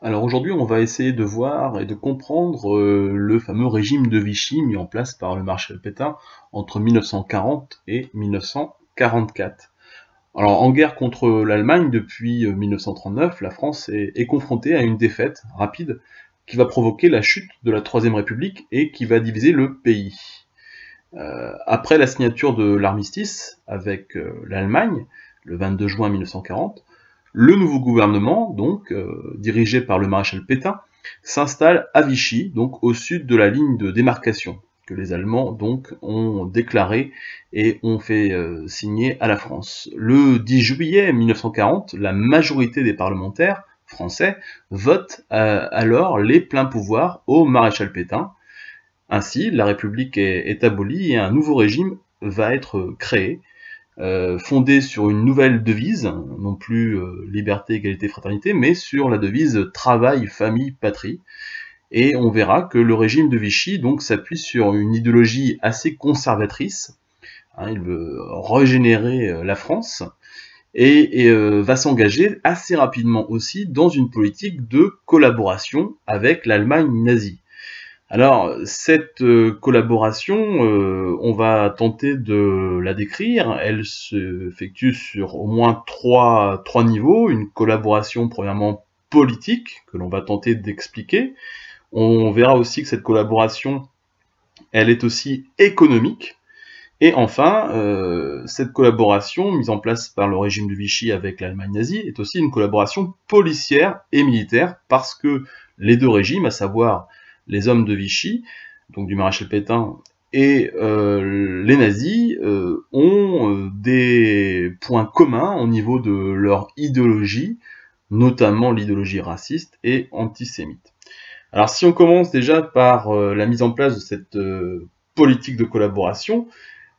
Alors aujourd'hui, on va essayer de voir et de comprendre le fameux régime de Vichy mis en place par le maréchal Pétain entre 1940 et 1944. Alors en guerre contre l'Allemagne depuis 1939, la France est confrontée à une défaite rapide qui va provoquer la chute de la Troisième République et qui va diviser le pays. Après la signature de l'armistice avec l'Allemagne, le 22 juin 1940, le nouveau gouvernement, donc dirigé par le maréchal Pétain, s'installe à Vichy, donc au sud de la ligne de démarcation que les Allemands donc ont déclarée et ont fait signer à la France. Le 10 juillet 1940, la majorité des parlementaires français votent alors les pleins pouvoirs au maréchal Pétain. Ainsi, la République est abolie et un nouveau régime va être créé, fondé sur une nouvelle devise, non plus liberté, égalité, fraternité, mais sur la devise travail, famille, patrie. Et on verra que le régime de Vichy donc s'appuie sur une idéologie assez conservatrice. Il veut régénérer la France et va s'engager assez rapidement aussi dans une politique de collaboration avec l'Allemagne nazie. Alors, cette collaboration, on va tenter de la décrire. Elle s'effectue sur au moins trois niveaux. Une collaboration, premièrement, politique, que l'on va tenter d'expliquer. On verra aussi que cette collaboration, elle est aussi économique. Et enfin, cette collaboration, mise en place par le régime de Vichy avec l'Allemagne nazie, est aussi une collaboration policière et militaire, parce que les deux régimes, à savoir les hommes de Vichy, donc du maréchal Pétain, et les nazis ont des points communs au niveau de leur idéologie, notamment l'idéologie raciste et antisémite. Alors si on commence déjà par la mise en place de cette politique de collaboration,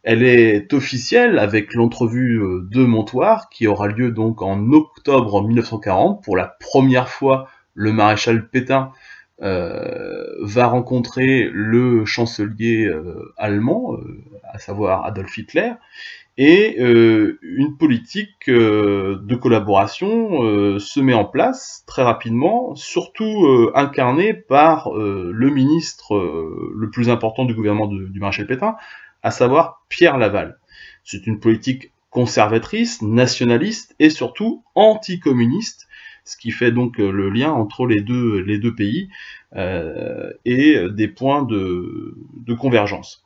elle est officielle avec l'entrevue de Montoire qui aura lieu donc en octobre 1940. Pour la première fois, le maréchal Pétain va rencontrer le chancelier allemand, à savoir Adolf Hitler, et une politique de collaboration se met en place très rapidement, surtout incarnée par le ministre le plus important du gouvernement du maréchal Pétain, à savoir Pierre Laval. C'est une politique conservatrice, nationaliste et surtout anticommuniste, ce qui fait donc le lien entre les deux pays et des points de convergence.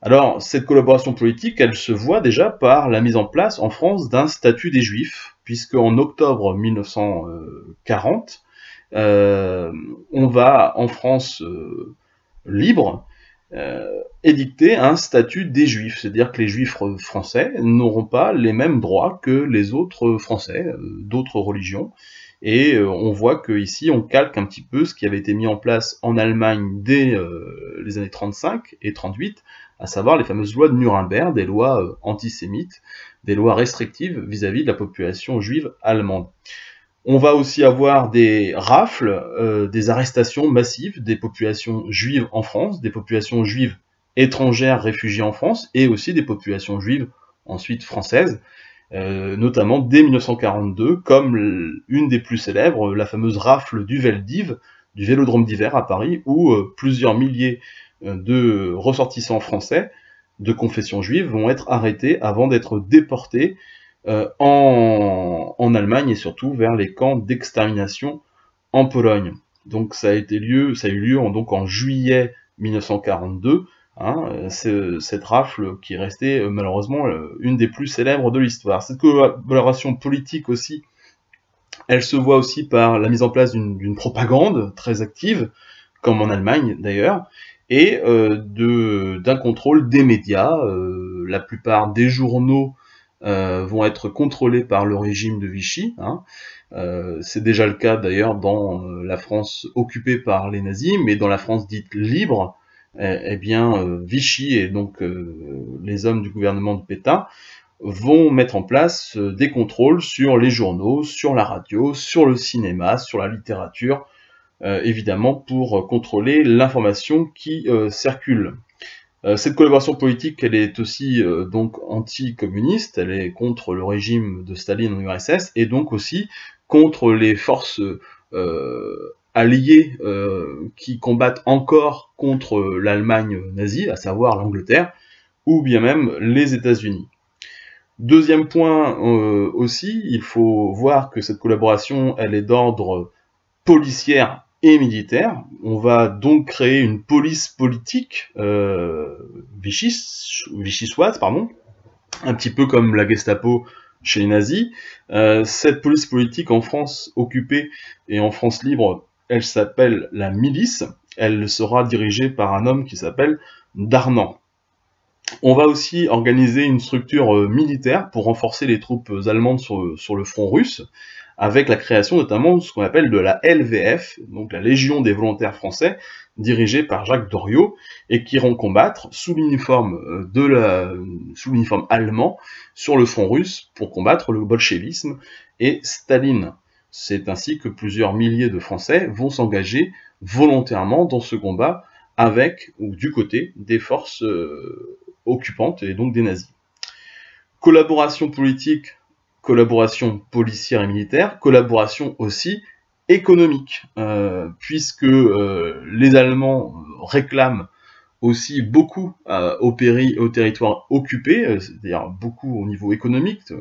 Alors, cette collaboration politique, elle se voit déjà par la mise en place en France d'un statut des Juifs, puisque en octobre 1940, on va en France libre édicter un statut des Juifs, c'est-à-dire que les Juifs français n'auront pas les mêmes droits que les autres Français d'autres religions. Et on voit qu'ici on calque un petit peu ce qui avait été mis en place en Allemagne dès les années 35 et 38, à savoir les fameuses lois de Nuremberg, des lois antisémites, des lois restrictives vis-à-vis de la population juive allemande. On va aussi avoir des rafles, des arrestations massives des populations juives en France, des populations juives étrangères réfugiées en France, et aussi des populations juives ensuite françaises, notamment dès 1942, comme une des plus célèbres, la fameuse rafle du Veldiv, du Vélodrome d'hiver à Paris, où plusieurs milliers de ressortissants français de confession juive vont être arrêtés avant d'être déportés en Allemagne et surtout vers les camps d'extermination en Pologne. Donc ça a eu lieu donc en juillet 1942, cette rafle qui est restée malheureusement une des plus célèbres de l'histoire. Cette collaboration politique aussi, elle se voit aussi par la mise en place d'une propagande très active, comme en Allemagne d'ailleurs, et d'un contrôle des médias. La plupart des journaux vont être contrôlés par le régime de Vichy. C'est déjà le cas d'ailleurs dans la France occupée par les nazis, mais dans la France dite libre, Vichy et donc les hommes du gouvernement de Pétain vont mettre en place des contrôles sur les journaux, sur la radio, sur le cinéma, sur la littérature, évidemment pour contrôler l'information qui circule. Cette collaboration politique, elle est aussi donc anti-communiste, elle est contre le régime de Staline en URSS, et donc aussi contre les forces alliés qui combattent encore contre l'Allemagne nazie, à savoir l'Angleterre, ou bien même les États-Unis. Deuxième point aussi, il faut voir que cette collaboration, elle est d'ordre policière et militaire. On va donc créer une police politique vichysoise, pardon, un petit peu comme la Gestapo chez les nazis. Cette police politique en France occupée et en France libre, elle s'appelle la milice. Elle sera dirigée par un homme qui s'appelle Darnan. On va aussi organiser une structure militaire pour renforcer les troupes allemandes sur le front russe, avec la création notamment de ce qu'on appelle de la LVF, donc la Légion des volontaires français, dirigée par Jacques Doriot, et qui iront combattre sous l'uniforme allemand sur le front russe pour combattre le bolchevisme et Staline. C'est ainsi que plusieurs milliers de Français vont s'engager volontairement dans ce combat avec ou du côté des forces occupantes et donc des nazis. Collaboration politique, collaboration policière et militaire, collaboration aussi économique, puisque les Allemands réclament aussi beaucoup au territoire occupé, c'est-à-dire beaucoup au niveau économique,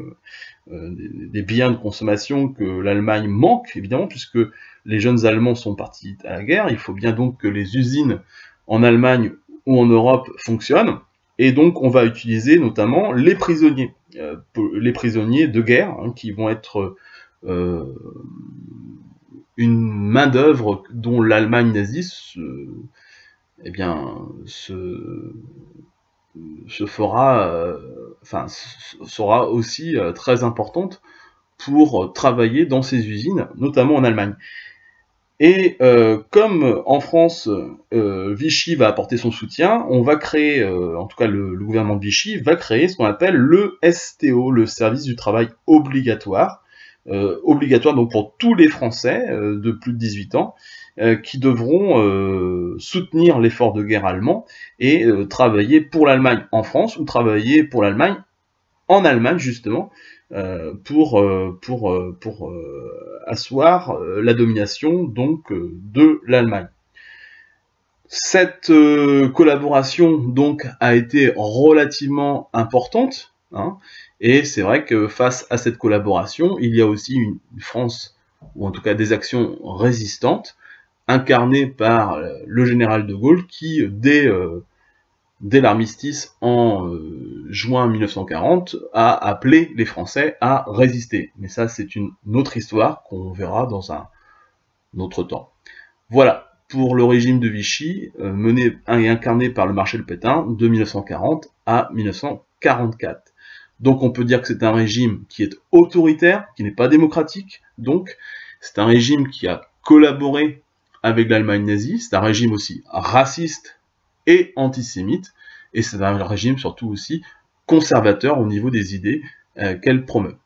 des biens de consommation que l'Allemagne manque, évidemment, puisque les jeunes Allemands sont partis à la guerre. Il faut bien donc que les usines en Allemagne ou en Europe fonctionnent, et donc on va utiliser notamment les prisonniers de guerre, hein, qui vont être une main-d'œuvre dont l'Allemagne nazie sera aussi très importante pour travailler dans ces usines, notamment en Allemagne. Et comme en France, Vichy va apporter son soutien, on va créer, en tout cas le gouvernement de Vichy, va créer ce qu'on appelle le STO, le service du travail obligatoire, donc pour tous les Français de plus de 18 ans, qui devront soutenir l'effort de guerre allemand et travailler pour l'Allemagne en France, ou travailler pour l'Allemagne en Allemagne, justement, pour asseoir la domination donc de l'Allemagne. Cette collaboration donc a été relativement importante, hein, et c'est vrai que face à cette collaboration, il y a aussi une France, ou en tout cas des actions résistantes, incarnées par le général de Gaulle, qui dès l'armistice en juin 1940, a appelé les Français à résister. Mais ça, c'est une autre histoire qu'on verra dans un autre temps. Voilà pour le régime de Vichy, mené et incarné par le maréchal Pétain de 1940 à 1944. Donc on peut dire que c'est un régime qui est autoritaire, qui n'est pas démocratique, donc c'est un régime qui a collaboré avec l'Allemagne nazie, c'est un régime aussi raciste et antisémite, et c'est un régime surtout aussi conservateur au niveau des idées qu'elle promeut.